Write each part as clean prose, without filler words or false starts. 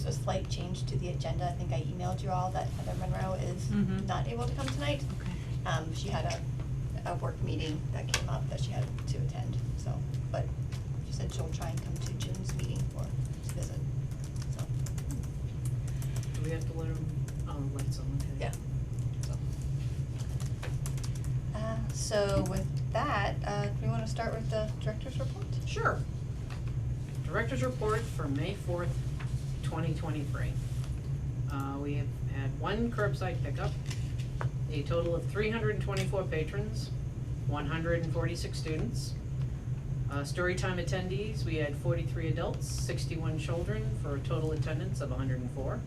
a slight change to the agenda. I think I emailed you all that Heather Monroe is not able to come tonight. Okay. She had a work meeting that came up that she had to attend, so, but she said she'll try and come to Jim's meeting for his visit, so. Do we have to let them, lights on, okay? Yeah. So with that, do we wanna start with the director's report? Sure. Director's report for May 4th, 2023. We have had one curbside pickup, a total of 324 patrons, 146 students. Storytime attendees, we had 43 adults, 61 children, for a total attendance of 104.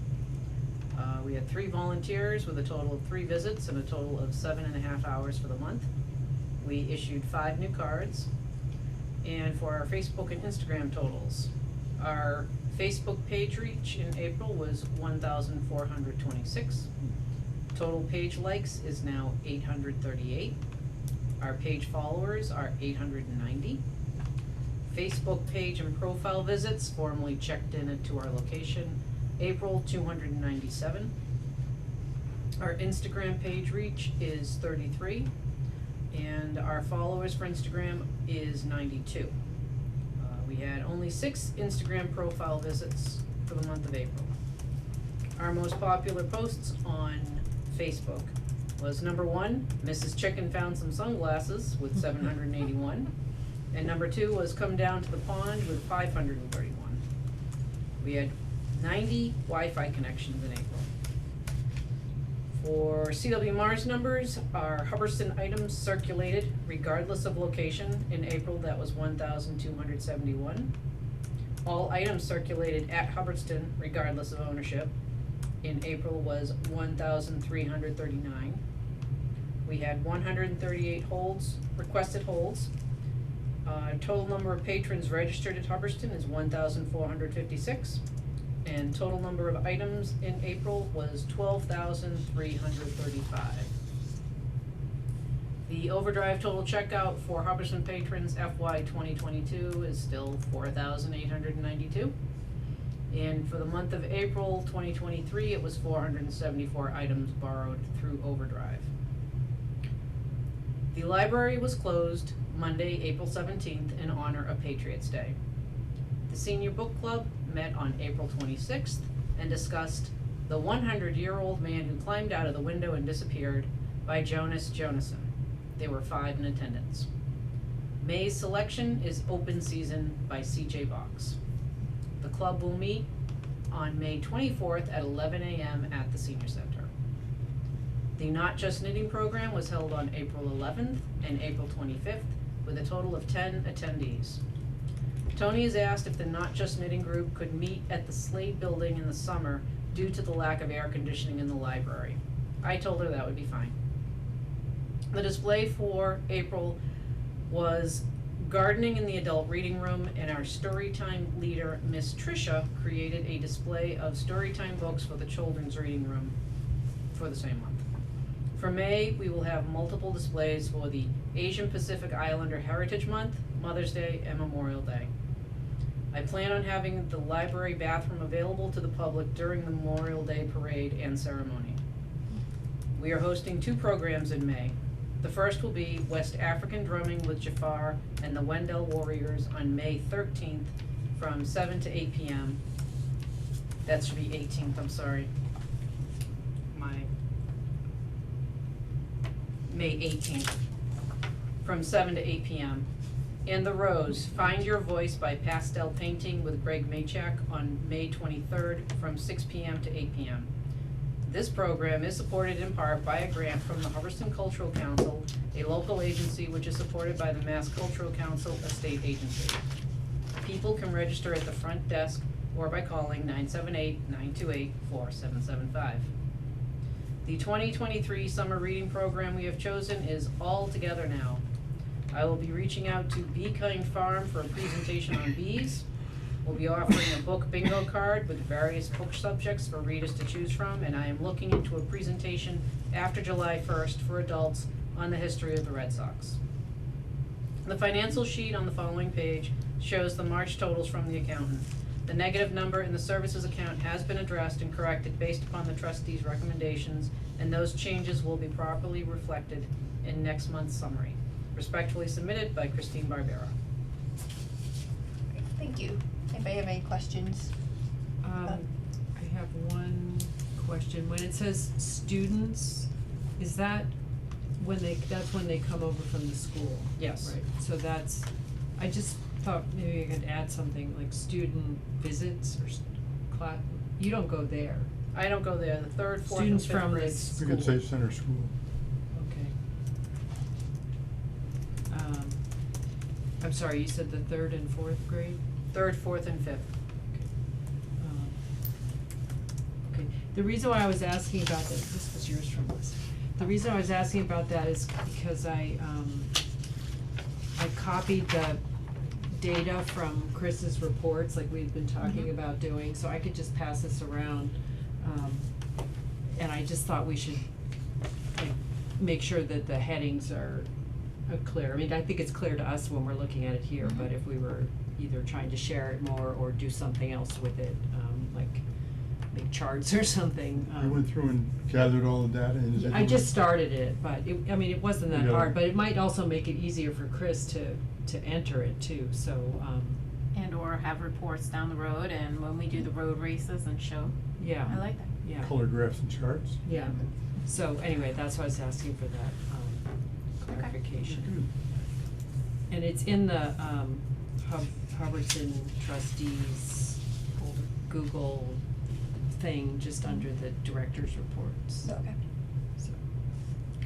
We had 3 volunteers with a total of 3 visits and a total of 7.5 hours for the month. We issued 5 new cards. And for our Facebook and Instagram totals, our Facebook page reach in April was 1,426. Total page likes is now 838. Our page followers are 890. Facebook page and profile visits formally checked in to our location, April 297. Our Instagram page reach is 33. And our followers for Instagram is 92. We had only 6 Instagram profile visits for the month of April. Our most popular posts on Facebook was number 1, Mrs. Chicken found some sunglasses with 781. And number 2 was come down to the pond with 531. We had 90 Wi-Fi connections in April. For CW Mars numbers, our Hubbardston items circulated regardless of location. In April, that was 1,271. All items circulated at Hubbardston regardless of ownership. In April was 1,339. We had 138 holds, requested holds. Total number of patrons registered at Hubbardston is 1,456. And total number of items in April was 12,335. The overdrive total checkout for Hubbardston patrons FY 2022 is still 4,892. And for the month of April 2023, it was 474 items borrowed through overdrive. The library was closed Monday, April 17th in honor of Patriots Day. The Senior Book Club met on April 26th and discussed The 100-Year-Old Man Who Climbed Out of the Window and Disappeared by Jonas Jonasson. There were 5 in attendance. May's selection is Open Season by C.J. Box. The club will meet on May 24th at 11 a.m. at the Senior Center. The Not Just Knitting program was held on April 11th and April 25th with a total of 10 attendees. Tony has asked if the Not Just Knitting group could meet at the Slade building in the summer due to the lack of air conditioning in the library. I told her that would be fine. The display for April was gardening in the adult reading room, and our Storytime leader, Miss Tricia, created a display of Storytime books for the children's reading room for the same month. For May, we will have multiple displays for the Asian Pacific Islander Heritage Month, Mother's Day, and Memorial Day. I plan on having the library bathroom available to the public during the Memorial Day parade and ceremony. We are hosting 2 programs in May. The first will be West African Drumming with Jafar and the Wendell Warriors on May 13th from 7 to 8 p.m. That should be 18th, I'm sorry. May 18th from 7 to 8 p.m. And The Rose, Find Your Voice by Pastel Painting with Greg Maychak on May 23rd from 6 p.m. to 8 p.m. This program is supported in part by a grant from the Hubbardston Cultural Council, a local agency which is supported by the Mass Cultural Council, a state agency. People can register at the front desk or by calling 978-928-4775. The 2023 summer reading program we have chosen is All Together Now. I will be reaching out to Bee Kind Farm for a presentation on bees. We'll be offering a book bingo card with various book subjects for readers to choose from, and I am looking into a presentation after July 1st for adults on the history of the Red Sox. The financial sheet on the following page shows the March totals from the accountant. The negative number in the services account has been addressed and corrected based upon the trustees' recommendations, and those changes will be properly reflected in next month's summary. Respectfully submitted by Christine Barbera. Great, thank you. Anybody have any questions? I have one question. When it says students, is that that's when they come over from the school? Yes. Right, so that's, I just thought maybe I could add something like student visits or class, you don't go there. I don't go there, the third, fourth, and Students fifth from the grade. school. We could say center school. Okay. I'm sorry, you said the third and fourth grade? Third, fourth, and fifth. Okay, the reason why I was asking about that, this was yours from us. The reason I was asking about that is because I copied the data from Chris's reports, like we've been talking Mhm. about doing, so I could just pass this around. And I just thought we should, like, make sure that the headings are clear. I mean, I think it's clear to us when we're looking at it here, Mhm. but if we were either trying to share it more or do something else with it, like make charts or something. I went through and gathered all the data and. I just started it, but I mean, it wasn't that Yeah. hard, but it might also make it easier for Chris to enter it too, so, And or have reports down the road and when we do the road races and show. yeah. I like that. Yeah, Color graphs and charts. yeah. So anyway, that's why I was asking for that, clarification. Good. And it's in the, Hubbardson trustees Google thing, just under the director's reports, Okay, so,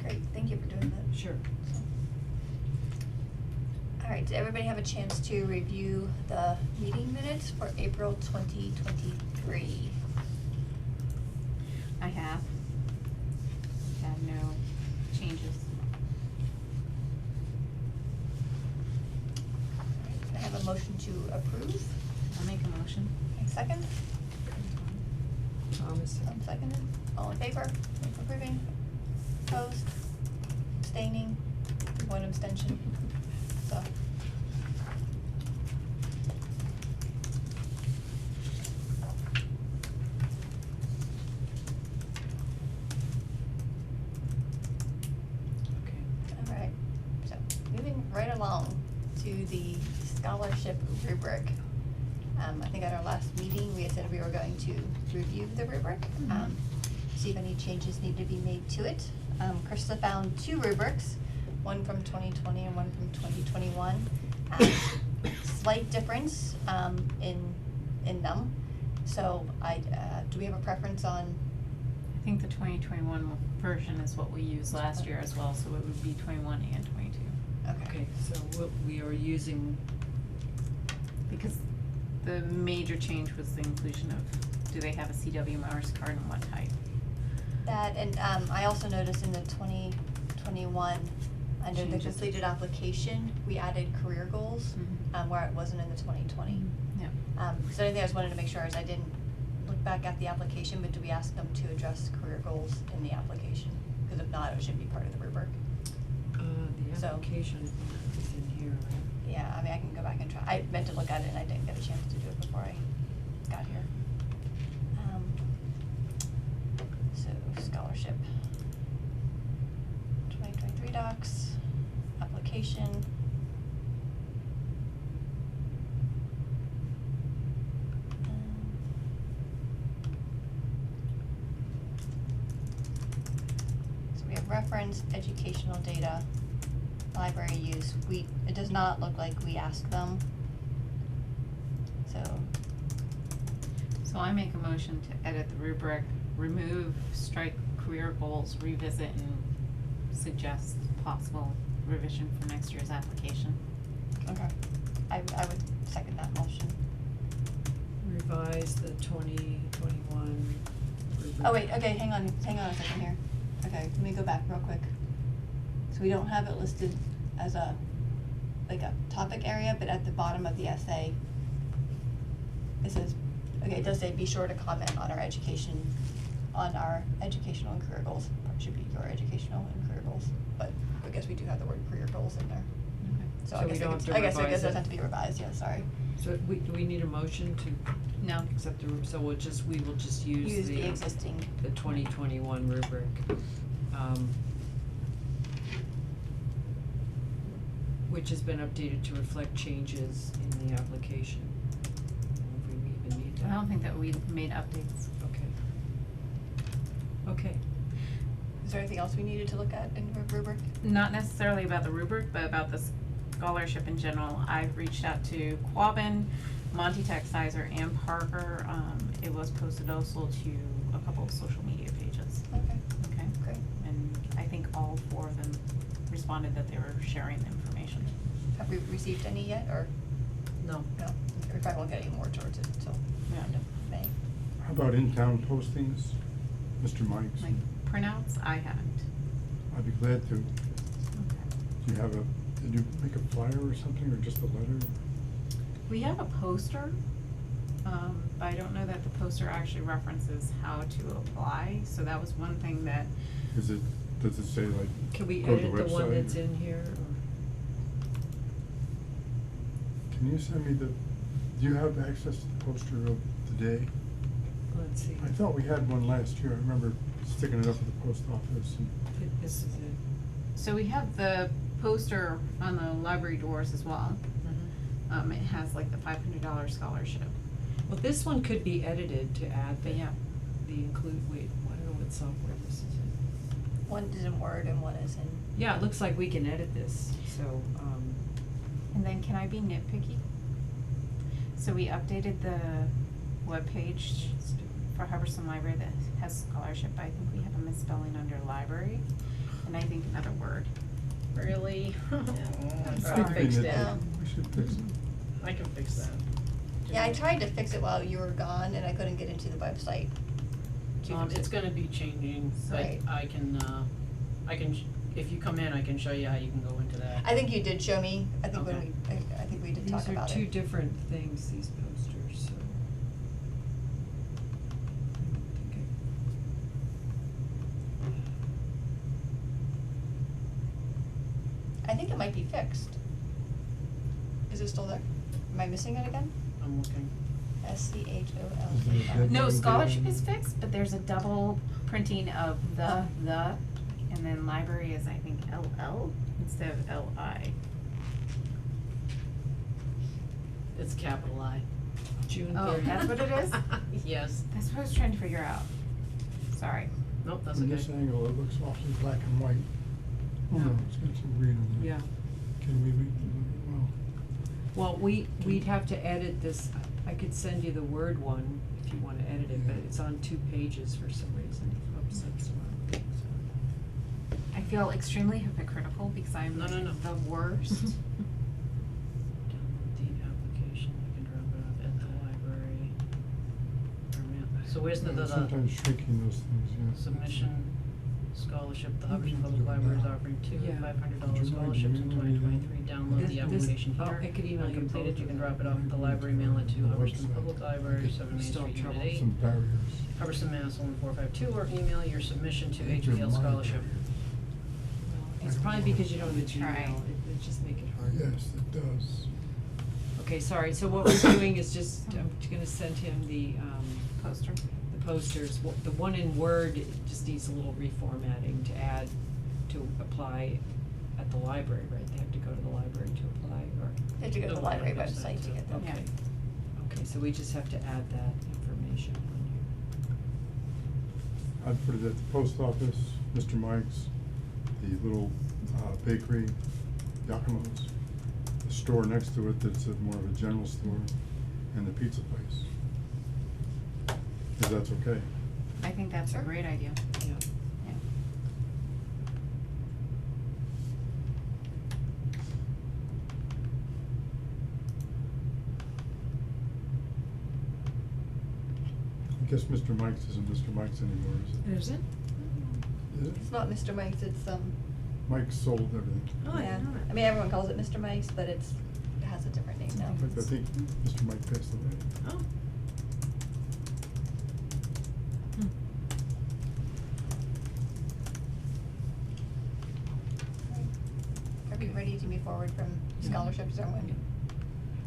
great, thank you for doing that. sure. All right, did everybody have a chance to review the meeting minutes for April 2023? I have. Had no changes. Can I have a motion to approve? I'll make a motion. And second? Thomas, Seconded. All in favor? Approving? Opposed? Abstaining? One abstention. So. okay. Alright, so moving right along to the scholarship rubric. I think at our last meeting, we had said we were going to review the rubric, see if any changes need to be made to it. Krista found two rubrics, one from 2020 and one from 2021. Slight difference, in them. So do we have a preference on? I think the 2021 version is what we used last year as well, so it would be 21 and 22. Okay, so we are using, Because the major change was the inclusion of, do they have a CW Mars card and what type? That, and I also noticed in the 2021, under the Changes. completed application, we added career goals, where it wasn't in the 2020. Yeah. So the only thing I just wanted to make sure is I didn't look back at the application, but do we ask them to address career goals in the application? Because if not, it should be part of the rubric. the So- application is in here, right? Yeah, I mean, I can go back and try, I meant to look at it and I didn't get a chance to do it before I got here. So scholarship. 2023 docs, application. So we have reference, educational data, library use. It does not look like we asked them. So I make a motion to edit the rubric, remove, strike career goals, revisit and suggest possible revision for next year's application. Okay. I would second that motion. Revise the 2021 rubric. Oh wait, okay, hang on a second here. Okay, let me go back real quick. So we don't have it listed as like a topic area, but at the bottom of the essay, it says, okay, it does say, be sure to comment on our educational and career goals. It should be your educational and career goals, but I guess we do have the word career goals in there. Okay. So So I we guess don't have to I guess it revise doesn't it? have to be revised, yeah, sorry. So do we need a motion to No. accept the, so we will just use Use the the existing. 2021 rubric. Which has been updated to reflect changes in the application. I don't know if we even need that. I don't think that we made updates. Okay. Is there anything else we needed to look at in the rubric? Not necessarily about the rubric, but about the scholarship in general. I've reached out to Quabbin, Monty Textizer, and Parker. It was posted also to a couple of social media pages. Okay, Okay? great. And I think all four of them responded that they were sharing the information. Have we received any yet, or No. no? We probably won't get any more towards it until Yeah. end of May. How about in-town postings, Mr. Mike's? Like printouts, I haven't. I'd be glad to. Okay. Do you have did you make a flyer or something, or just a letter? We have a poster, but I don't know that the poster actually references how to apply, so that was one thing that, Does it say like, Can we go to the edit the one website, that's or- in here, Can you send me do you have access to the poster of the day? or, let's see. I thought we had one last year. I remember sticking it up at the post office and. This is it. so we have the poster on the library doors as well. Mm-hmm. It has like the $500 scholarship, Well, this one could be edited to add but yeah. the include, wait, I don't know what software this is in. One is in Word and one is in. Yeah, it looks like we can edit this, so, And then can I be nitpicky? So we updated the webpage for Hubbardson Library that has scholarship, but I think we have a misspelling under library, and I think another word. Really? I'm I sorry. fixed it. Yeah. We should fix it. I can fix that. Yeah, I tried to fix it while you were gone and I couldn't get into the website. It's gonna be changing, but Right. I can, if you come in, I can show you how you can go into that. I think you did show me, I think when Okay. I think we did talk these are about it. two different things, these posters, so. I think I think it might be fixed. Is it still there? Am I missing it again? I'm looking. SCHOL. No, scholarship is fixed, but there's a double printing of the, and then library is, I think, LL instead of LI. It's capital I. June Oh, 30th. that's what it is? Yes. That's what I was trying to figure out. Sorry. Nope, that's From okay. this angle, it looks awfully black and white. Oh, no, it's got some green in there. Yeah, Can we make it a little, well, we'd have to edit this, I could send you the Word one if you wanna edit it, but Yeah. it's on 2 pages for some reason. Oops, that's the wrong thing, so. I feel extremely hypocritical because I'm No, no, no. the worst. Download the application, you can drop it off at the library. So where's the, well. Sometimes shrinking those things, yeah. submission scholarship, the Hubbardson can Public do it Library is now. offering two Yeah. $500 Would you mind scholarships in emailing me that? 2023. Download the This- application oh, here. I could email When you completed, both you of can them. drop it off at the library, mail it to The Hubbardston website. Public Library, Okay. 7 Main Still Street, trouble. Unit 8. Some barriers. Hubbardston, Mass. 11452, or email your submission to Make your HPL mind Scholarship. Well, it's probably because you don't have the Try. Gmail, it just make it hard. Yes, it does. Okay, sorry, so what we're doing is just, I'm gonna send him the Poster. posters. The one in Word, it just needs a little reformatting to add, to apply at the library, right? They have to go to the library to apply, or? They have to go to the Okay, library that's website to too. get them. Yeah. Okay. Okay, so we just have to add that information on I'd put it at the post office, Mr. Mike's, the little bakery, Yakimo's, the store next to it that's more of a general store, and the pizza place. If that's okay. I think that's a Sure. great idea. here. Yeah. Yeah. I guess Mr. Mike's isn't Mr. Mike's anymore, is it? Is it? Is it? It's not Mr. Mike's, it's Mike sold everything. Oh, yeah. know that. I mean, everyone calls it Mr. Mike's, but it has a different name now. But I think Mr. Mike passed away. Oh. Are we ready to move forward from Yeah. scholarships, or when?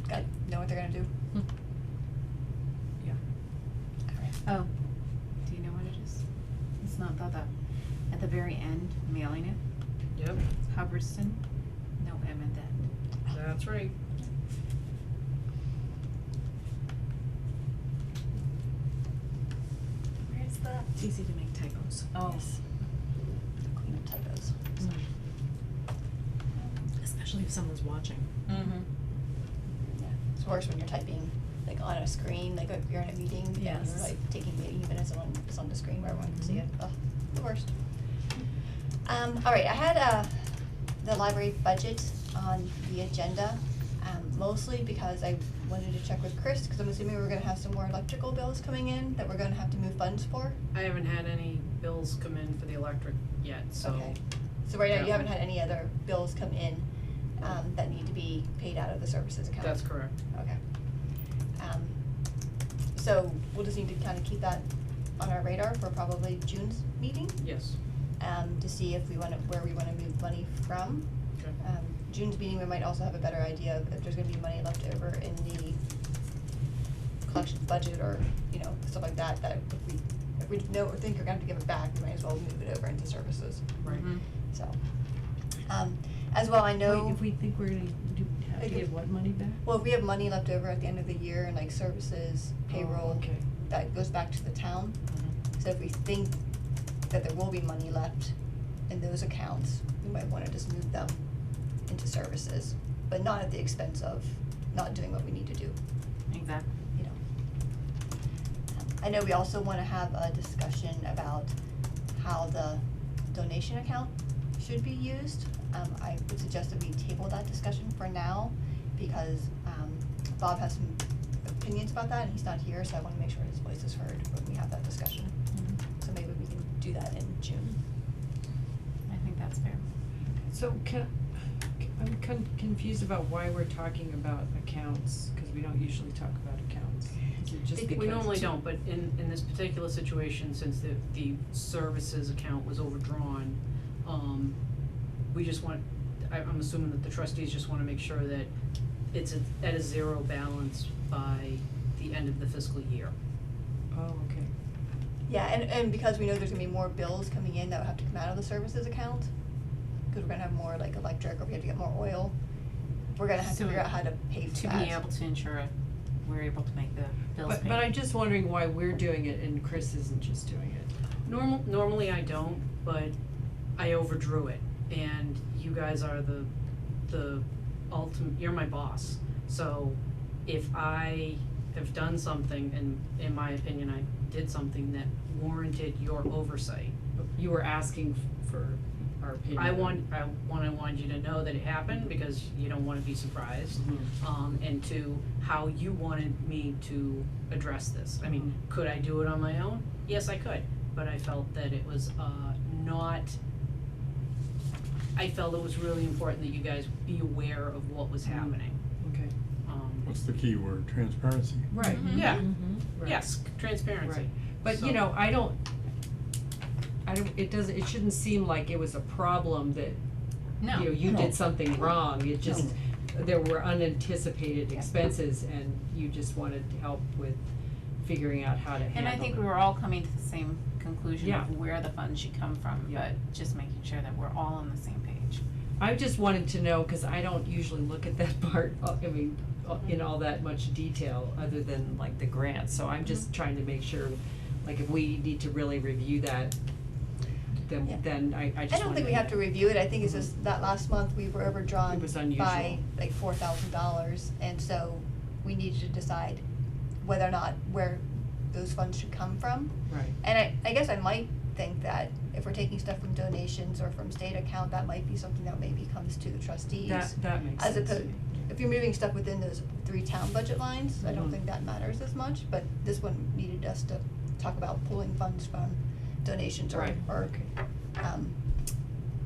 Got know what they're gonna do. Yeah. Alright. Oh, do you know what it is? It's not at the very end, mailing it, Yep, Hubbardston, no M at the end. that's right. Where's the? It's easy to make typos. Oh. Yes. Clean up typos. Especially if someone's watching. Mm-hmm. Yeah, it's worse when you're typing like on a screen, like if you're in a meeting and Yes. you're like taking meeting even as someone is on the screen where everyone can see it. Oh, the worst. Alright, I had the library budget on the agenda, mostly because I wanted to check with Chris, cause I'm assuming we're gonna have some more electrical bills coming in that we're gonna have to move funds for. I haven't had any bills come in for the electric yet, so. Okay. So right now that you haven't one- had any other bills come in, that need to be paid out of the services account? That's correct. Okay. So we'll just need to kind of keep that on our radar for probably June's meeting, Yes. to see if we wanna, where we wanna move money from. Okay. June's meeting, we might also have a better idea of if there's gonna be money left over in the collections budget or, you know, stuff like that, that if we know or think you're gonna have to give it back, we might as well move it over into services, Right. Mhm. so. As well, I know. Wait, if we think we're gonna have to If- give what money back? Well, if we have money left over at the end of the year in like services, payroll, Oh, okay. that goes back to the town. Mhm. So if we think that there will be money left in those accounts, we might wanna just move them into services, but not at the expense of not doing what we need to do, Exactly. you know. I know we also wanna have a discussion about how the donation account should be used. I would suggest that we table that discussion for now, because, Bob has some opinions about that, and he's not here, so I wanna make sure his voice is heard when we have that discussion. So maybe we can do that in June. I think that's fair. So I'm confused about why we're talking about accounts, cause we don't usually talk about accounts. Is it just because? We normally don't, but in this particular situation, since the services account was overdrawn, we just want, I'm assuming that the trustees just wanna make sure that it's at a zero balance by the end of the fiscal year. Oh, okay. Yeah, and because we know there's gonna be more bills coming in that would have to come out of the services account, cause we're gonna have more like electric, or we have to get more oil, we're gonna have to So figure out how to pay for To that. be able to ensure we're able to make the bills paid. But I'm just wondering why we're doing it and Chris isn't just doing it. Normally I don't, but I overdrew it, and you guys are the ultimate, you're my boss. So if I have done something, and in my opinion, I did something that warranted your oversight, You were asking for our opinion. I want you to know that it happened, because you don't wanna be surprised. Mhm. And to how you wanted me to address this. I mean, could I do it on my own? Yes, I could, but I felt that it was I felt it was really important that you guys be aware of what was happening. Okay. What's the key word? Transparency. Right. Mhm. Yeah. Right. Yes, transparency. Right. But So- you know, it shouldn't seem like it was a problem that, No. you know, you No. did something wrong, it just, there were unanticipated Yeah. expenses and you just wanted help with figuring out how to handle And I think we were all coming to the same conclusion Yeah. of where the funds should come from, Yeah. but just making sure that we're all on the same page. I just wanted to know, cause I don't usually look at that part, in all that much detail, other than like the grants, so I'm just trying to make sure, like, if we need to really review that, Yeah. then I just I wanna. don't think we have to review it, I think it's Mhm. just that last month we were overdrawn It was unusual. by like $4,000, and so we needed to decide whether or not where those funds should come from. Right. And I guess I might think that if we're taking stuff from donations or from state account, that might be something that maybe comes to the trustees. That makes As sense to opposed, me. if you're moving stuff within those 3 town budget lines, I don't Mhm. think that matters as much, but this one needed us to talk about pulling funds from donations or, Right, or, okay.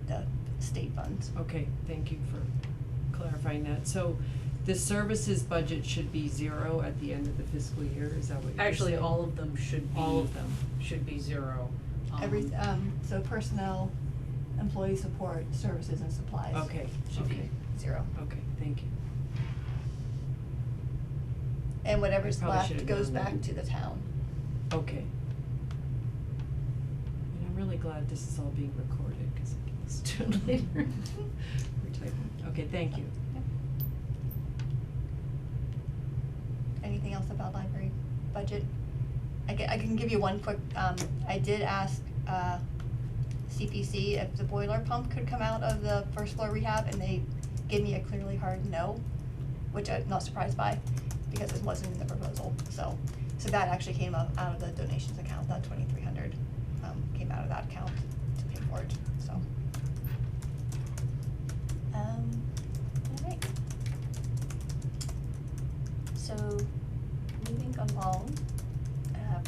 The state funds. Okay, thank you for clarifying that. So the services budget should be 0 at the end of the fiscal year, is that what you're Actually, saying? all of them should be. All of them. Should be 0. So personnel, employee support, services and supplies. Okay, Should be okay. 0. Okay, thank you. And whatever's Probably left should've goes known that. back to the town. Okay. And I'm really glad this is all being recorded, cause I can listen to it later. We're typing. Okay, thank you. Yep. Anything else about library budget? I can give you one quick, I did ask, CPC if the boiler pump could come out of the first floor rehab, and they gave me a clearly hard no, which I'm not surprised by, because it wasn't in the proposal, so that actually came out of the donations account, that 2,300, came out of that account to pay for it, so. Alright. So, moving along,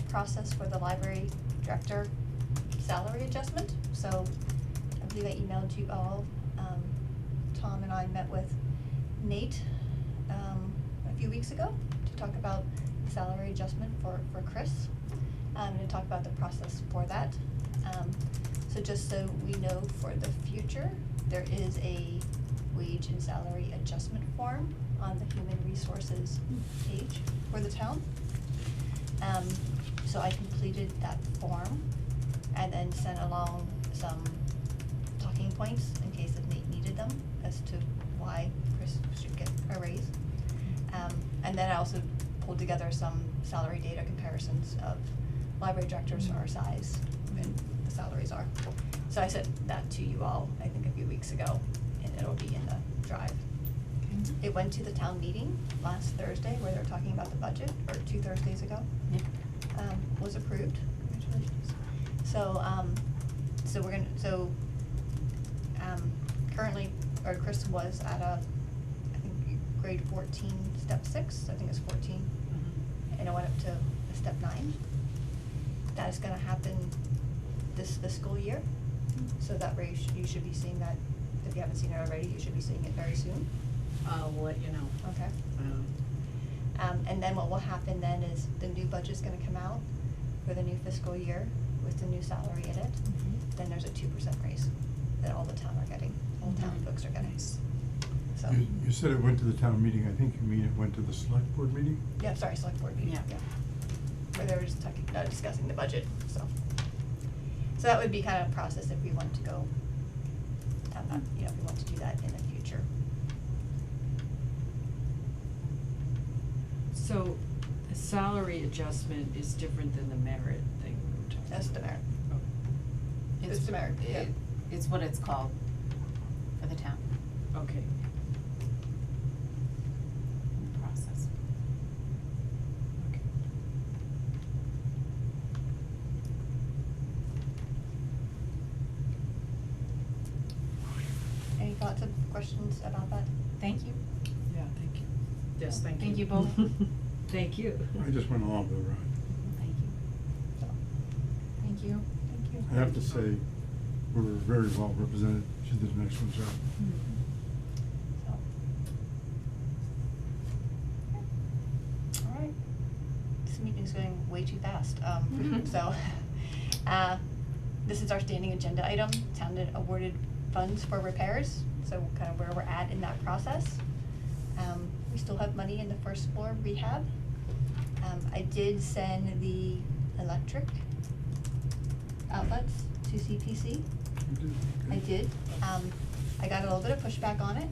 process for the library director salary adjustment. So I believe I emailed you all. Tom and I met with Nate a few weeks ago to talk about the salary adjustment for Chris, and to talk about the process for that. So just so we know for the future, there is a wage and salary adjustment form on the human resources page for the town. So I completed that form and then sent along some talking points in case if Nate needed them as to why Chris should get a raise. And then I also pulled together some salary data comparisons of library directors our size and the salaries are. So I sent that to you all, I think a few weeks ago, and it'll be in the drive. It went to the town meeting last Thursday where they were talking about the budget, or 2 Thursdays ago. Yeah. Was approved, congratulations. So we're gonna, currently, or Chris was at I think grade 14, step 6, I think it's 14. And it went up to a step 9. That is gonna happen this fiscal year. So that raise, you should be seeing that, if you haven't seen it already, you should be seeing it very soon. I'll let you know. Okay. And then what will happen then is the new budget's gonna come out for the new fiscal year with the new salary in it. Then there's a 2% raise that all the town are getting, all town folks are getting. So, You said it went to the town meeting, I think you mean it went to the select board meeting? yeah, sorry, select board meeting, Yeah. yeah. Where they were just talking, discussing the budget, so. So that would be kind of a process if we want to go down that, if we want to do that in the future. So, a salary adjustment is different than the merit thing we were talking about? That's the merit. Oh, It's the merit, yeah. It's what it's called for the town, okay. process. Okay. Any thoughts or questions about that? Thank you. Yeah, thank you. Yes, thank you. Thank you both. Thank you. I just went along for the ride. Thank you. So, Thank you. thank you. I have to say, we were very well represented, she did an excellent job. So. Alright, this meeting's going way too fast, so, this is our standing agenda item, town awarded funds for repairs, so kind of where we're at in that process. We still have money in the first floor rehab. I did send the electric outlets to CPC. You did, I okay. did. I got a little bit of pushback on it,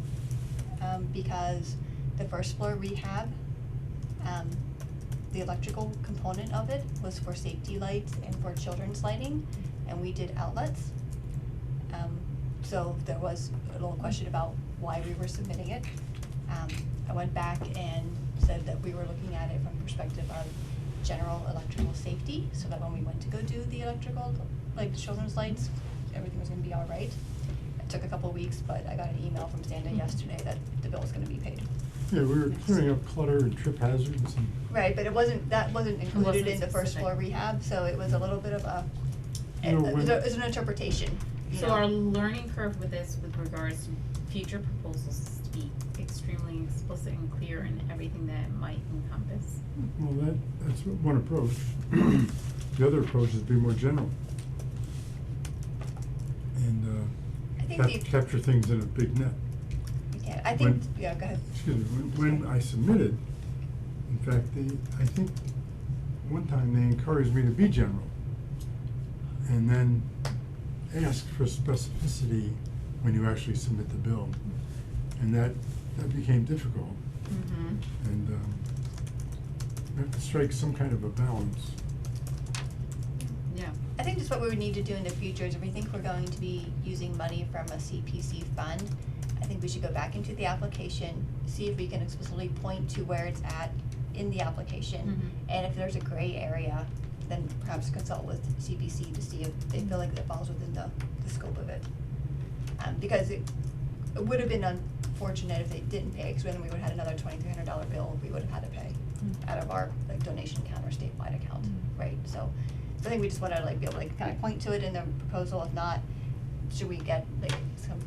because the first floor rehab, the electrical component of it was for safety lights and for children's lighting, and we did outlets. So there was a little question about why we were submitting it. I went back and said that we were looking at it from the perspective of general electrical safety, so that when we went to go do the electrical, like the children's lights, everything was gonna be all right. It took a couple of weeks, but I got an email from Sanda yesterday that the bill was gonna be paid. Yeah, we were clearing up clutter and trip hazards and. Right, but that wasn't included wasn't in the first floor specific. rehab, so it was a little bit of a, You know, when- it's an interpretation, you So know. our learning curve with this, with regards to future proposals, is to be extremely explicit and clear in everything that it might encompass. Well, that's one approach. The other approach is to be more general. And, I think capture things in a big net. I think, when- yeah, go ahead. Excuse me, when I submitted, In fact, I think one time they encouraged me to be general and then ask for specificity when you actually submit the bill. And that became difficult. Mm-hmm. And we have to strike some kind of a balance. Yeah. I think just what we would need to do in the future is if we think we're going to be using money from a CPC fund, I think we should go back into the application, see if we can explicitly point to where it's at in the application. Mhm. And if there's a gray area, then perhaps consult with CPC to see if they feel like it falls within the scope of it. Because it would have been unfortunate if they didn't pay, because then we would have had another $2,300 bill we would have had to pay out of our like donation account or statewide account, right? So I think we just wanna like be able to like kind of point to it in the proposal. If not, should we get like some,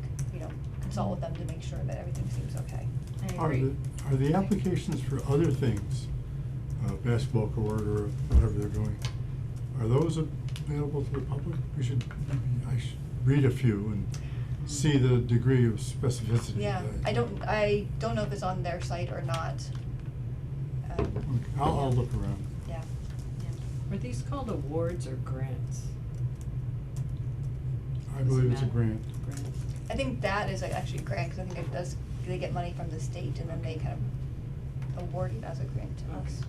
consult with them to make sure that everything seems okay. I Are agree. the applications for other things, basketball court or whatever they're doing, are those available to the public? I should read a few and see the degree of specificity. Yeah, I don't know if it's on their site or not. Okay, I'll look around. Yeah. Are these called awards or grants? I Does it believe it's a matter? grant. Grants. I think that is like actually a grant, because I think they get money from the state and then they kind of award it as a grant to us.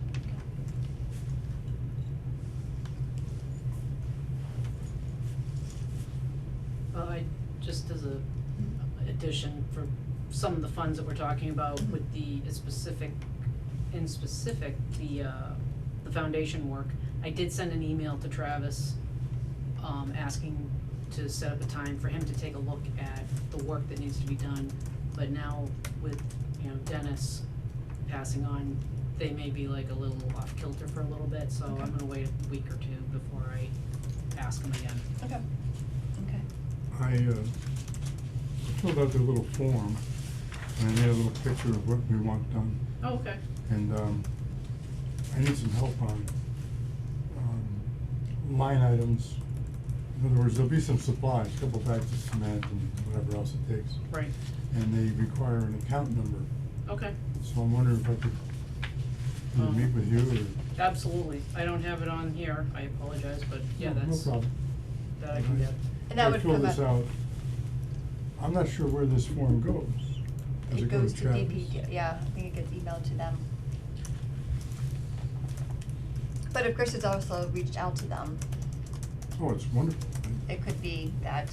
Just as a addition for some of the funds that we're talking about with the specific, the foundation work, I did send an email to Travis, asking to set up a time for him to take a look at the work that needs to be done. But now with, Dennis passing on, they may be like a little off kilter for a little bit, so Okay. I'm gonna wait a week or two before I ask him again. Okay. Okay. I filled out their little form and I made a little picture of what we want done. Oh, okay. And I need some help on line items. In other words, there'll be some supplies, a couple bags of cement and whatever else it takes. Right, And they require an account number. okay. So I'm wondering if I could either meet with you or. Absolutely. I don't have it on here. I apologize, but yeah, that's, No problem. that I can get. And that would come I filled this up- out. I'm not sure where this form goes. Does It go goes to Travis? DP, yeah, I think it gets emailed to them. But if Chris has also reached out to them, Oh, it's wonderful. it could be that,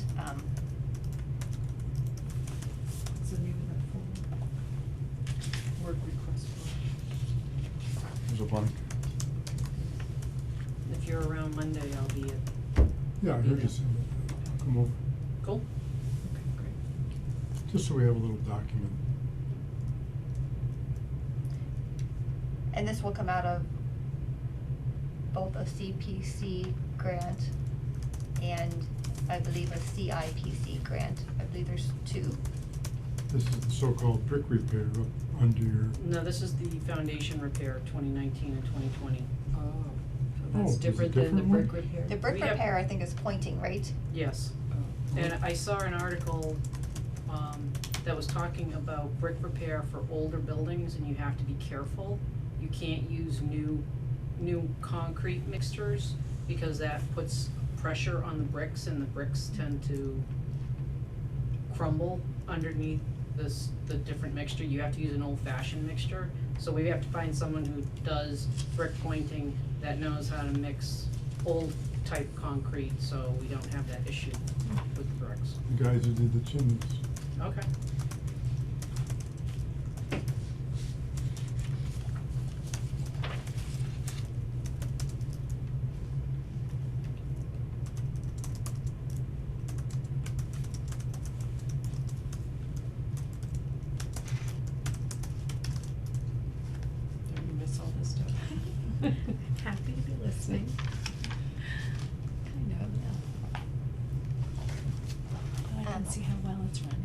What's the name of that form? Work request form. There's a blank. If you're around Monday, I'll be at, Yeah, I heard you say that. I'll come over, cool? Okay, great. just so we have a little document. and this will come out of both a CPC grant and I believe a CIPC grant. I believe there's two. This is the so-called brick repair up under your, No, this is the foundation repair, 2019 and 2020. Oh, Oh, so that's is it different than the different brick one? repair? The brick We have- repair, I think, is pointing, right? Yes. Oh. And I saw an article, that was talking about brick repair for older buildings, and you have to be careful. You can't use new concrete mixtures, because that puts pressure on the bricks, and the bricks tend to crumble underneath the different mixture. You have to use an old-fashioned mixture, so we have to find someone who does brick pointing that knows how to mix old type concrete, so we don't have that issue with the bricks. the guys who did the chimneys. Okay. Don't you miss all this stuff? Happy to be listening. Kind of, yeah. I can see how well it's running.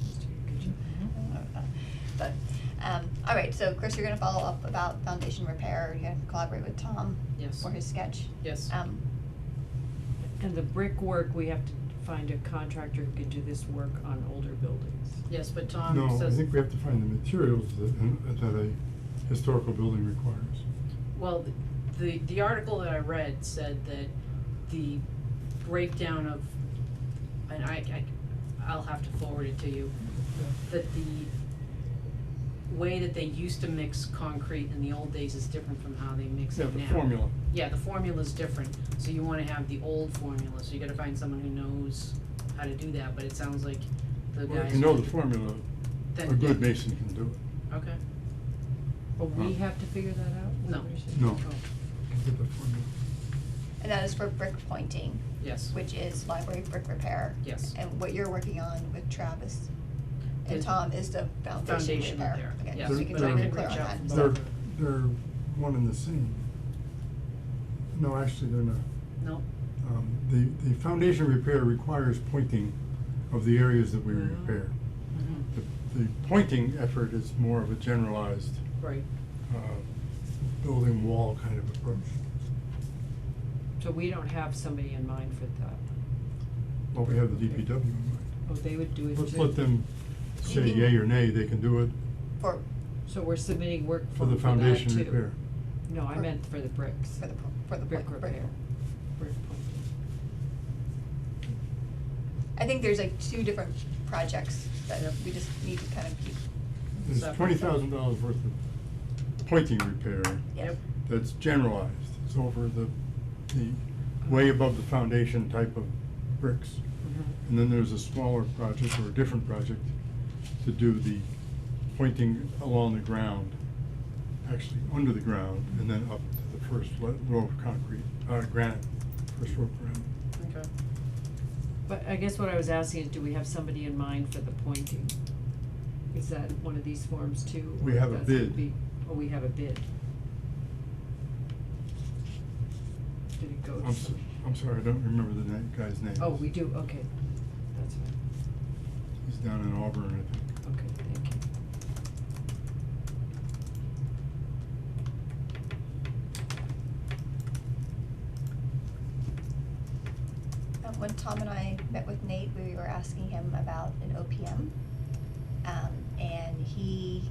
Just doing a good job. But, all right, so Chris, you're gonna follow up about foundation repair, you're gonna collaborate with Tom Yes. for his sketch. Yes. And the brickwork, we have to find a contractor who can do this work on older buildings. Yes, but Tom No, I says, think we have to find the materials that historical building requires. Well, the article that I read said that the breakdown of, and I'll have to forward it to you, that the way that they used to mix concrete in the old days is different from how they mix Yeah, it now. the formula. Yeah, the formula's different, so you wanna have the old formula, so you gotta find someone who knows how to do that, but it sounds like the guys. Well, if you know the formula, Then- a good mason can do it. Okay, But we have to figure that out? Is that No. what you're saying? No. Oh. Can get the formula. And that is for brick pointing, yes, which is library brick repair. yes. And what you're working on with Travis and Is Tom is the foundation foundation repair. repair, Okay, yes, so we can but try I to can be clear reach on out that. from So- both. They're one and the same. No, actually, they're not. No, The foundation repair requires pointing of the areas that we Oh. repair. mhm, The pointing effort is more of a generalized, right, building wall kind of approach. So we don't have somebody in mind for that? Well, we have the DPW in mind. Oh, they would do it too? Let's let them say You can- yay or nay, they can do it For, So we're submitting work for for the that foundation too? repair. No, I For- meant for the bricks. for the Brick point- repair. Brick pointing. I think there's like two different projects that Yep. we just need to kind of keep, There's Separate. $20,000 worth of pointing repair yeah. Yep. that's generalized. It's over the way above the foundation type of bricks. Mhm. And then there's a smaller project or a different project to do the pointing along the ground, actually under the ground, and then up to the first row of concrete, granite, first row of granite. okay. But I guess what I was asking is, do we have somebody in mind for the pointing? Is that one of these forms too? We or have a that's gonna bid. be- Oh, we have a bid. Did it go to some? I'm sorry, I don't remember the guy's name. Oh, we do, okay, that's fine, He's down in Auburn, I think. okay, thank you. When Tom and I met with Nate, we were asking him about an OPM. And he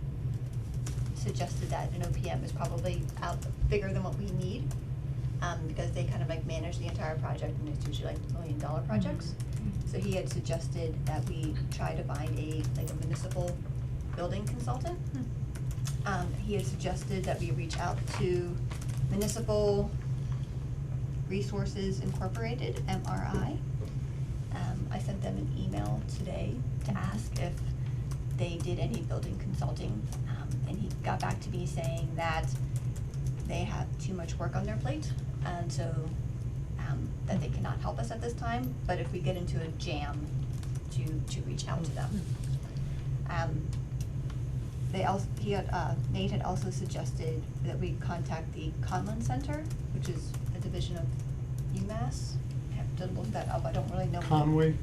suggested that an OPM is probably bigger than what we need. Because they kind of like manage the entire project, and it's usually like $1 million projects. So he had suggested that we try to find a municipal building consultant. He had suggested that we reach out to Municipal Resources Incorporated, MRI. I sent them an email today to ask if they did any building consulting, and he got back to me saying that they have too much work on their plate, and so, that they cannot help us at this time, but if we get into a jam, to reach out to them. Nate had also suggested that we contact the Conlon Center, which is a division of UMass. I have to look that up, I don't really know. Conway?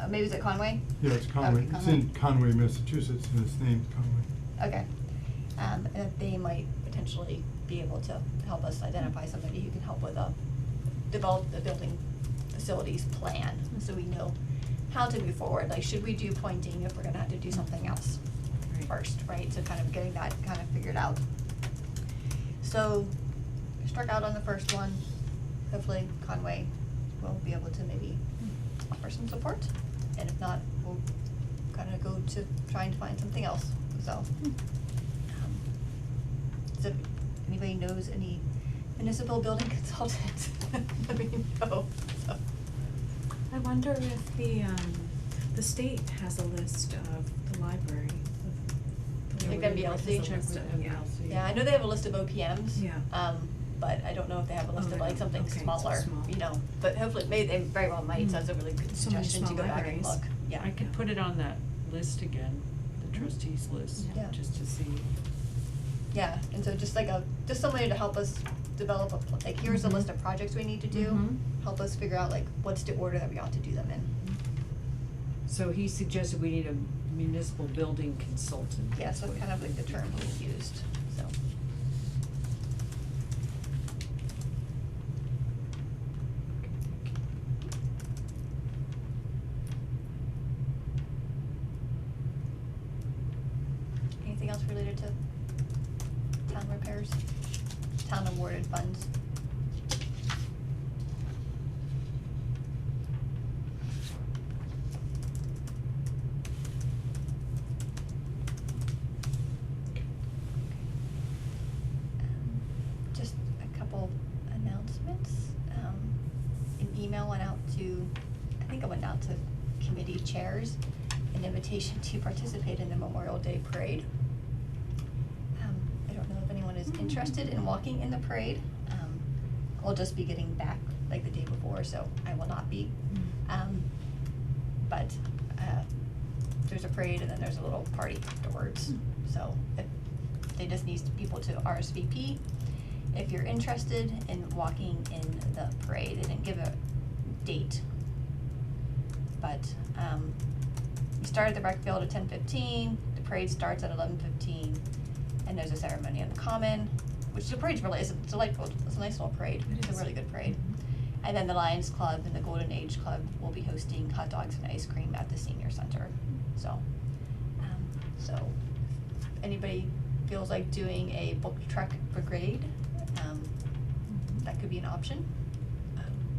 Maybe is it Conway? Yeah, it's Conway. Okay, It's in Conway, Massachusetts, and it's named Conway. Okay, and that they might potentially be able to help us identify somebody who can help with develop the building facilities plan, so we know how to move forward, like, should we do pointing if we're gonna have to do something else Right. first, right, so kind of getting that kind of figured out. So, struck out on the first one, hopefully Conway will be able to maybe offer some support, and if not, we'll kind of go to trying to find something else, so. So, if anybody knows any municipal building consultants, let me know, so. I wonder if the state has a list of the library. Like library MBLC? has a Check list with of- yeah. MBLC. Yeah, I know they have a list of OPMs. Yeah. But I don't know if they have a list Oh, of they like don't. something Okay, so smaller, small. you know, but hopefully, they very well might, so that's a really good So many suggestion to small go back and libraries. look, yeah. I could put it on that list again, the trustees list, Yeah. just to see. Yeah, and so just somebody to help us develop like, here's a Mhm. list of projects we need to do, Mhm. help us figure out like, what's the order that we ought to do them in. So he suggested we need a municipal building consultant. Yeah, so kind of like the term he used, so. Anything else related to town town awarded funds. Just a couple announcements. An email went out to, I think it went out to committee chairs, an invitation to participate in the Memorial Day Parade. I don't know if anyone is interested in walking in the parade. I'll just be getting back like the day before, so I will not be. But there's a parade and then there's a little party afterwards. So if they just need people to RSVP. If you're interested in walking in the parade, they didn't give a date. But we start at the rec field at 10:15, the parade starts at 11:15, and there's a ceremony on the common, which the parade's really, it's delightful, it's a nice little parade, it's a really good parade. And then the Lions Club and the Golden Age Club will be hosting hot dogs and ice cream at the senior center. So anybody feels like doing a book truck brigade, that could be an option.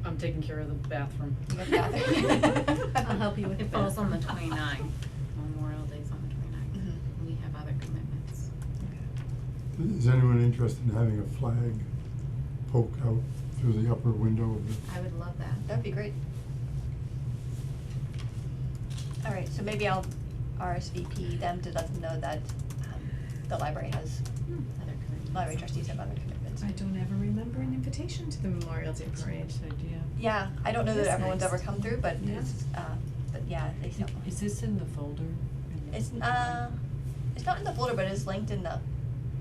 I'm taking care of the bathroom. You got the bathroom. I'll help you with It the falls on the bathroom. 29th. Memorial Day's on the 29th. Mhm. We have other commitments. Is anyone interested in having a flag poke out through the upper window of the? I would love that. That'd be great. All right, so maybe I'll RSVP them to let them know that the library has, Other commitments. library trustees have other commitments. I don't ever remember an invitation to the Memorial Day That's a Parade. nice idea. Yeah, I don't know that That's everyone's nice. ever come through, but Yeah. it's, but yeah, they still. Is this in the folder? It's not in the folder, but it's linked in the,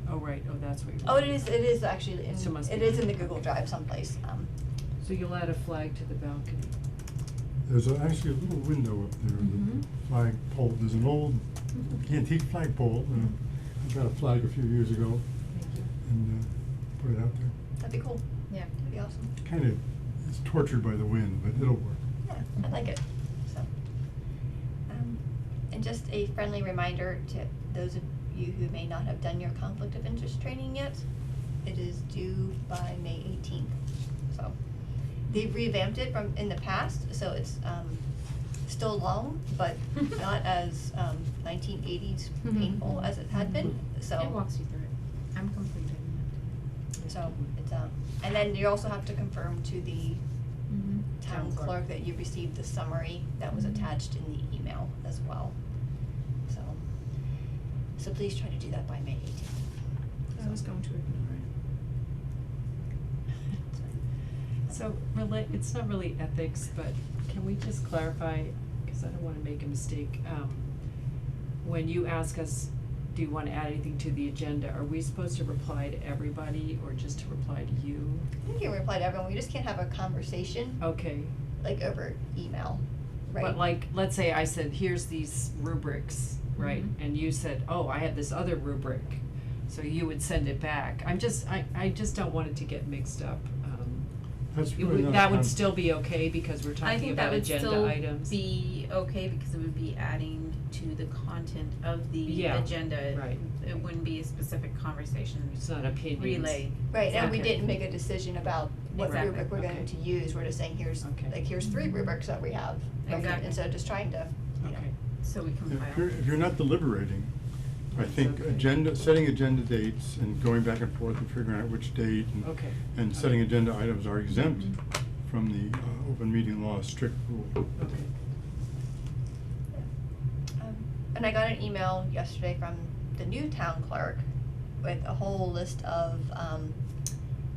Oh, right, oh, that's what you're. oh, it is actually in, So it must it be- is in the Google Drive someplace, So you'll add a flag to the balcony? There's actually a little window up there, Mhm. the flag pole, there's an old antique flag pole, I got a flag a few years ago Thank you. and put it out there. that'd be cool, Yeah. that'd be awesome. Kinda, it's tortured by the wind, but it'll work. Yeah, I like it, so. And just a friendly reminder to those of you who may not have done your conflict of interest training yet, it is due by May 18th, so. They've revamped it from in the past, so it's, still long, but not as, 1980s painful as it had been, so. It walks you through it. I'm completed in that. So it's, and then you also have to confirm to the town clerk that you received the summary that was attached in the email as well. So please try to do that by May 18th. I was going to ignore it. So it's not really ethics, but can we just clarify, cause I don't wanna make a mistake, when you ask us, do you wanna add anything to the agenda, are we supposed to reply to everybody or just to reply to you? I think you can reply to everyone, we just can't have a conversation, Okay, like over email, right? but like, let's say I said, here's these rubrics, right, and you said, oh, I have this other rubric, so you would send it back, I just don't want it to get mixed up, That's it really would- not. that would con- still be okay, because we're I talking think that about would agenda still items. be okay because it would be adding to the content of the Yeah, agenda. right. It wouldn't be a specific conversation It's not opinions. relay. Right, and we Okay. didn't make a decision about what Exactly. rubric we're going to Okay. use, we're just saying here's, Okay. like, here's 3 rubrics that we have. right? Exactly. Instead of just trying to, you know. Okay, So we compile. If you're not deliberating, I That's think okay. setting agenda dates and going back and forth and figuring out which date okay. and setting agenda items are exempt from the open meeting law strict rule. Okay. And I got an email yesterday from the new town clerk with a whole list of,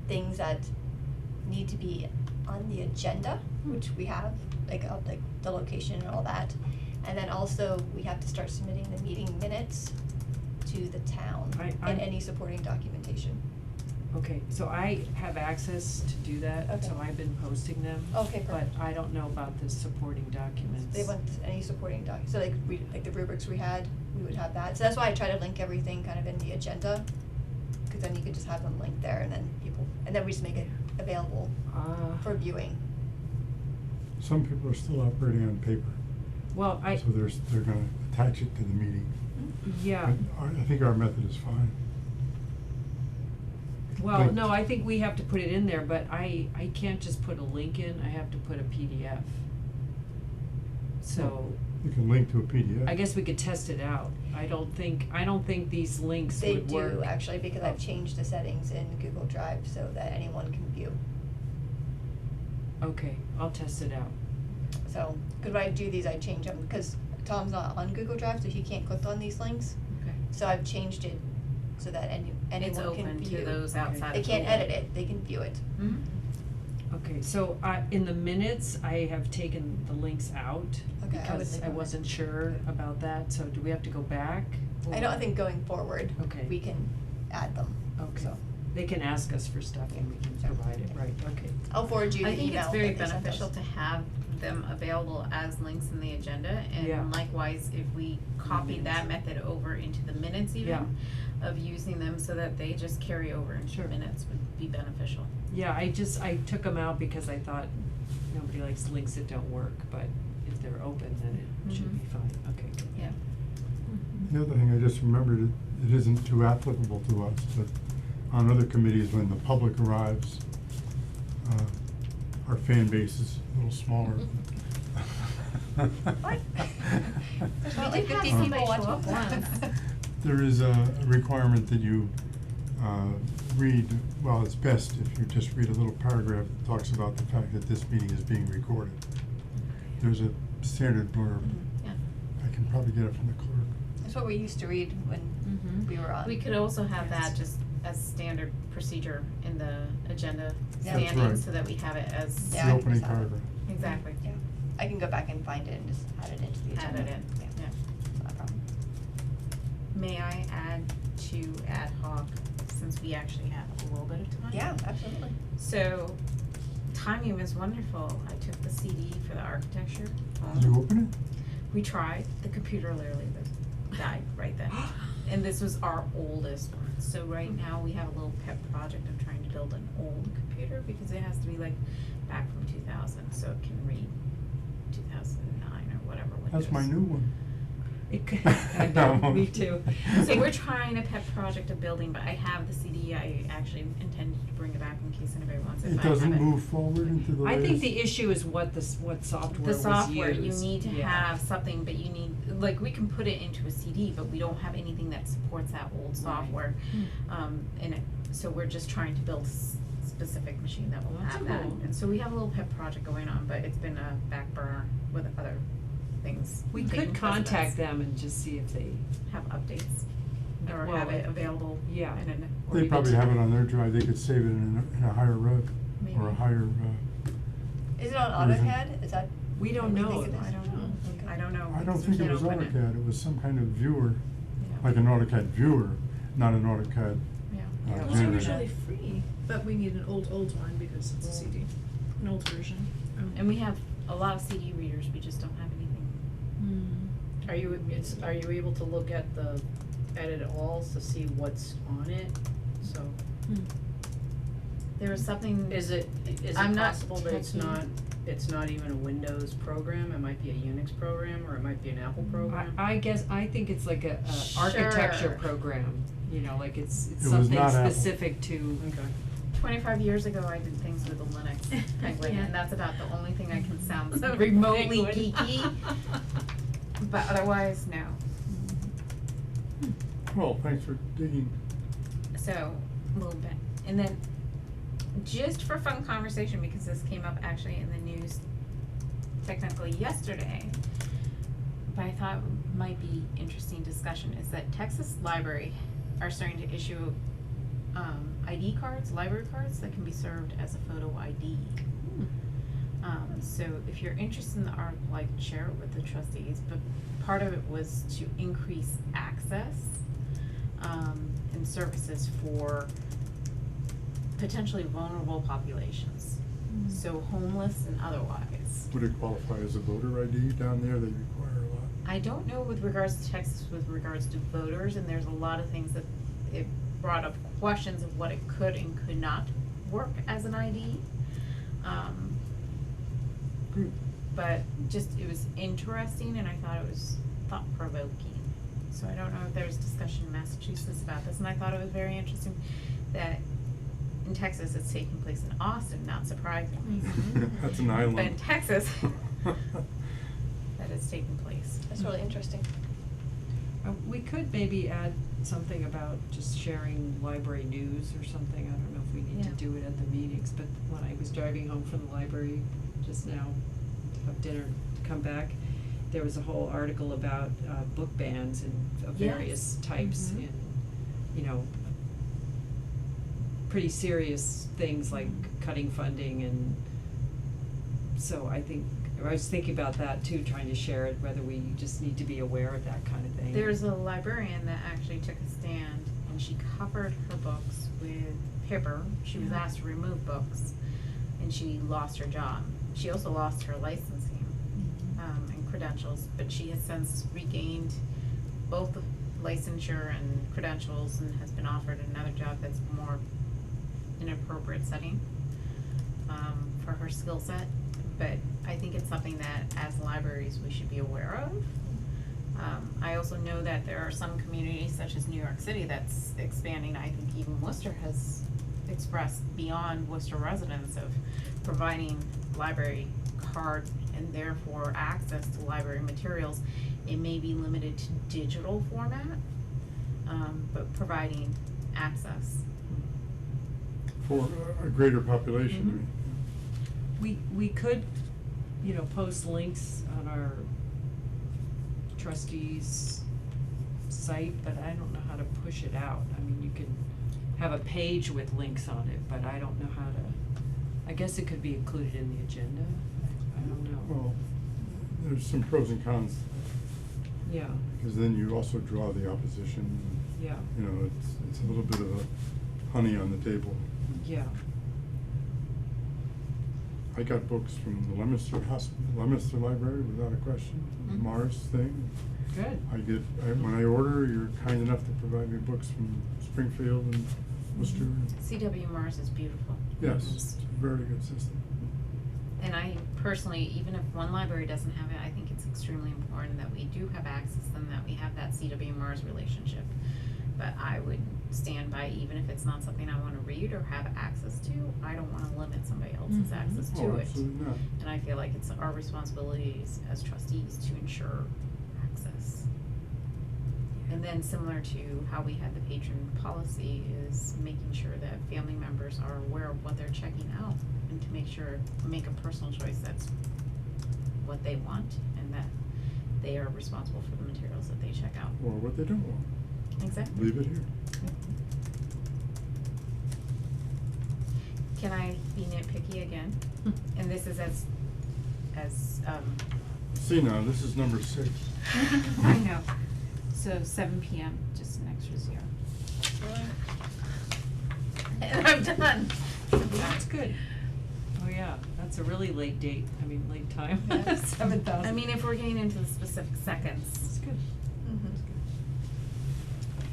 things that need to be on the agenda, which we have, like the location and all that. And then also, we have to start submitting the meeting minutes to the town I- and any supporting documentation. Okay, so I have access to do that, so Okay. I've been posting them. Okay, But perfect. I don't know about the supporting documents. They want any supporting so like like the rubrics we had, we would have that. So that's why I try to link everything kind of in the agenda, cause then you could just have them linked there and then we just make it available for viewing. Some people are still operating on paper, Well, so they're gonna attach it to the meeting. yeah, But I think our method is fine. Well, Link. no, I think we have to put it in there, but I can't just put a link in, I have to put a PDF. So, You can link to a PDF. I guess we could test it out. I don't think these links They would work. do actually, because I've changed the settings in Google Drive so that anyone can view. Okay, I'll test it out. So, cause when I do these, I change them, because Tom's not on Google Drive, so he can't click on these links. Okay. So I've changed it so that anyone It's can open view. to those outside They of can't Google. edit it, they can view it. Mhm. Okay, so in the minutes, I have taken the links out Okay, I would because leave I them in. wasn't sure about that, so do we have to go back? I don't think going forward, Okay. we can add them, Okay, so. they can ask us for stuff and we can provide it, right, okay. I'll forward you the I email think it's very that they sent beneficial us. to have them available as links in the agenda, Yeah. and likewise, if we copy that method over into the minutes even, of using them so that they just carry over into Sure. the minutes would be beneficial. Yeah, I took them out because I thought nobody likes links that don't work, but if they're open, then it should be fine, okay, good. Yeah. The other thing I just remembered, it isn't too applicable to us, but on other committees, when the public arrives, our fan base is a little smaller. What? There's not We like did have 50 somebody people show watching. up once. There is a requirement that you read, well, it's best if you just read a little paragraph that talks about the fact that this meeting is being recorded. There's a standard blurb. Yeah. I can probably get it from the clerk. That's what we used to read when Mhm. we were on. We could also have that just as standard procedure in the agenda Yeah. That's standing, right. so that we have it as. It's Yeah, the I opening saw that. paragraph. Exactly. Yeah, I can go back and find it and just add it into the Add agenda. it in, Yeah, yeah. it's not a problem. May I add to ad hoc, since we actually have a little bit of time? Yeah, absolutely. So, timing was wonderful. I took the CD for the architecture home. Did you open it? We tried, the computer literally died right then. And this was our oldest one, so right now we have a little pet project of trying to build an old computer, because it has to be like back from 2000, so it can read 2009 or whatever Windows. That's my new one. It could, I know, me too. So we're trying a pet project of building, but I have the CD, I actually intended to bring it back in case anybody wants it, It but I doesn't haven't. move forward into the I think latest? the issue is what software The was software, you used. need to Yeah. have something, but you need, like, we can put it into a CD, but we don't have anything that supports that old software. So we're just trying to build specific machine that will Well, that's have that. cool. And so we have a little pet project going on, but it's been a back burner with other things. We taking could contact precedence. them and just see if they, Have updates, or Well, have it available yeah. in an, or They even probably to- have it on their drive, they could save it in a higher rev, maybe. or a higher, Is it on Version. AutoCAD? Is that? We don't what we know. think it is? I don't know, Okay. I don't know. I don't because think we it was can't open AutoCAD, it was some kind of viewer, Yeah. like an AutoCAD viewer, not an AutoCAD Yeah. Yeah. Those are generator. usually free, but we need an old one because it's a CD, an old version. And we have a lot of CD readers, we just don't have anything. Are you able to look at the edit alls to see what's on it? So, There was something. is it I'm not possible that it's techie. not even a Windows program, it might be a Unix program, or it might be an Apple program? I think it's like a architecture Sure. program, you know, like it's was something not Apple. specific to, Okay. 25 years ago, I did things with a Linux Penguin, Yeah. and that's about the only thing I can sound remotely Penguin. geeky. But otherwise, no. Well, thanks for digging. So, a little bit. And then, just for fun conversation, because this came up actually in the news technically yesterday, but I thought might be interesting discussion, is that Texas Library are starting to issue ID cards, library cards that can be served as a photo ID. So if you're interested in the article, I could share it with the trustees, but part of it was to increase access and services for potentially vulnerable populations, so homeless and otherwise. Would it qualify as a voter ID down there? They require a lot. I don't know with regards to Texas with regards to voters, and there's a lot of things that it brought up questions of what it could and could not work as an ID. But just, it was interesting, and I thought it was thought-provoking. So I don't know if there's discussion in Massachusetts about this, and I thought it was very interesting that in Texas, it's taking place in Austin, not surprisingly. That's an island. But in Texas, that is taking place. That's really interesting. We could maybe add something about just sharing library news or something. I don't know if we need to Yeah. do it at the meetings, but when I was driving home from the library just now to have dinner, to come back, there was a whole article about book bans and of various Yes. types Mhm. and, you know, pretty serious things like cutting funding, and so I think, I was thinking about that too, trying to share it, whether we just need to be aware of that kind of thing. There's a librarian that actually took a stand and she covered her books with paper. She was Yeah. asked to remove books and she lost her job. She also lost her licensing, and credentials, but she has since regained both the licensure and credentials and has been offered another job that's more in an appropriate setting, for her skill set. But I think it's something that as libraries we should be aware of. I also know that there are some communities such as New York City that's expanding. I think even Worcester has expressed beyond Worcester residents of providing library card and therefore access to library materials. It may be limited to digital format, but providing access. For a greater population, I Mhm. mean. We could, you know, post links on our trustees site, but I don't know how to push it out. I mean, you can have a page with links on it, but I don't know how to, I guess it could be included in the agenda. I don't know. Well, there's some pros and cons, Yeah, because then you also draw the opposition. yeah, You know, it's a little bit of a honey on the table. yeah. I got books from the Leominster Library without a question, the Mhm. Mars thing. Good. When I order, you're kind enough to provide me books from Springfield and Worcester. CW Mars is beautiful. Yes, it's a very good system. And I personally, even if one library doesn't have it, I think it's extremely important that we do have access and that we have that CW Mars relationship. But I would stand by, even if it's not something I wanna read or have access to, I don't wanna limit somebody else's Mhm. access to Oh, it. absolutely not. And I feel like it's our responsibilities as trustees to ensure access. And then similar to how we had the patron policy is making sure that family members are aware of what they're checking out and to make a personal choice that's what they want and that they are responsible for the materials that they check out. Or what they don't want. Exactly. Leave it here. Can I be nitpicky again? And this is as See now, this is number 6. I know. So 7 PM, just an extra 0. and I'm done. That's good. Oh, yeah, that's a really late date, I mean, late time, Yeah. 7,000. I mean, if we're getting into the specific seconds. That's good. Mhm.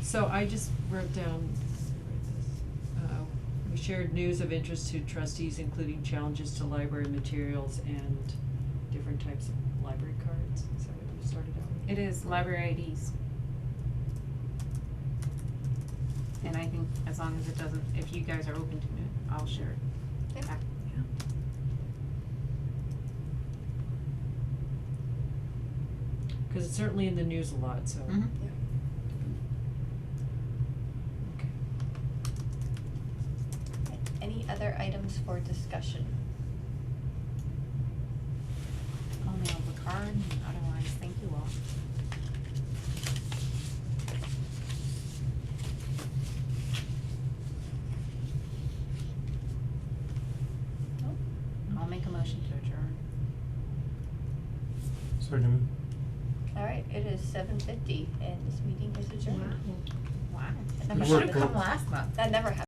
So I just wrote down, we shared news of interest to trustees, including challenges to library materials and different types of library cards. Is that what you started out with? It is library IDs. And I think as long as it doesn't, if you guys are open to it, I'll share it. Yeah. back. Cause it's certainly in the news a lot, so. Mhm. Yeah. Okay. Okay. Any other items for discussion? I'll mail the card, and otherwise, thank you all. I'll make a motion to adjourn. Seconded. All right, it is 7:50 and this meeting is adjourned. Wow. That You never should've happened. come last month. That never happened.